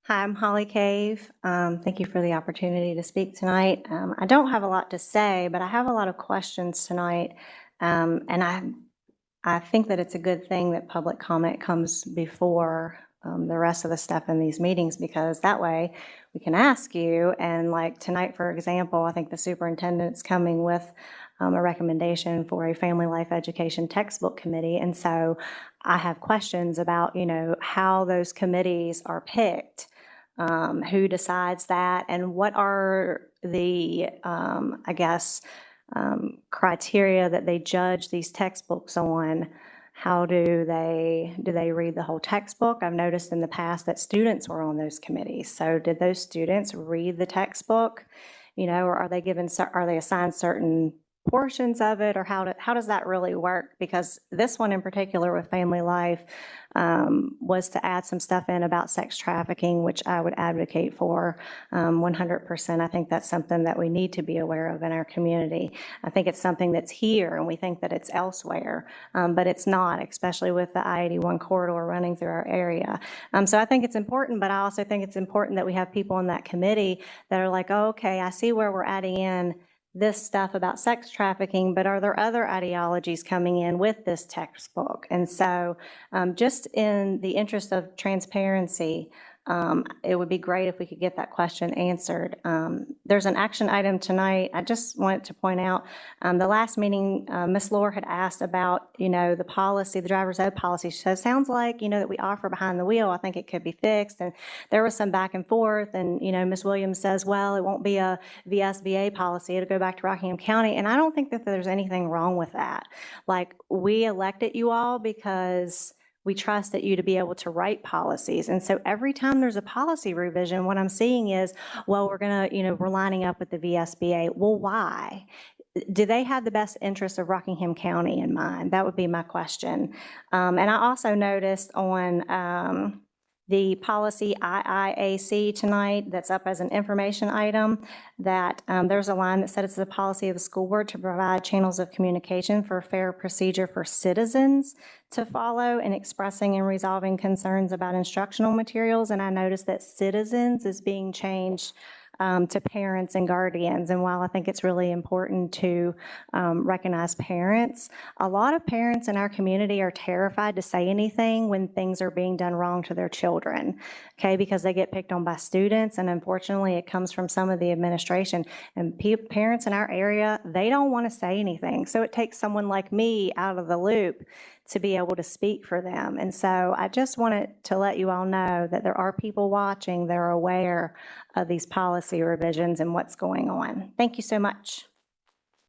Hi, I'm Holly Cave. Thank you for the opportunity to speak tonight. I don't have a lot to say, but I have a lot of questions tonight. And I think that it's a good thing that public comment comes before the rest of the stuff in these meetings, because that way we can ask you. And like tonight, for example, I think the superintendent's coming with a recommendation for a family life education textbook committee. And so I have questions about, how those committees are picked, who decides that, and what are the, criteria that they judge these textbooks on. How do they read the whole textbook? I've noticed in the past that students were on those committees. So did those students read the textbook? Or are they assigned certain portions of it, or how does that really work? Because this one in particular with Family Life was to add some stuff in about sex trafficking, which I would advocate for 100%. I think that's something that we need to be aware of in our community. I think it's something that's here, and we think that it's elsewhere, but it's not, especially with the I-81 corridor running through our area. So I think it's important, but I also think it's important that we have people on that committee that are like, oh, okay, I see where we're adding in this stuff about sex trafficking, but are there other ideologies coming in with this textbook? And so just in the interest of transparency, it would be great if we could get that question answered. There's an action item tonight. I just wanted to point out, the last meeting, Ms. Lohr had asked about, the policy, the driver's ed policy. She said, sounds like, that we offer behind the wheel. I think it could be fixed. And there was some back and forth. And, Ms. Williams says, well, it won't be a VSBA policy. It'll go back to Rockingham County. And I don't think that there's anything wrong with that. Like, we elected you all because we trusted you to be able to write policies. And so every time there's a policy revision, what I'm seeing is, well, we're lining up with the VSBA. Well, why? Do they have the best interest of Rockingham County in mind? That would be my question. And I also noticed on the policy IIAC tonight that's up as an information item that there's a line that said it's the policy of the school board to provide channels of communication for fair procedure for citizens to follow in expressing and resolving concerns about instructional materials. And I noticed that citizens is being changed to parents and guardians. And while I think it's really important to recognize parents, a lot of parents in our community are terrified to say anything when things are being done wrong to their children, okay, because they get picked on by students, and unfortunately it comes from some of the administration. And parents in our area, they don't want to say anything. So it takes someone like me out of the loop to be able to speak for them. And so I just wanted to let you all know that there are people watching that are aware of these policy revisions and what's going on. Thank you so much.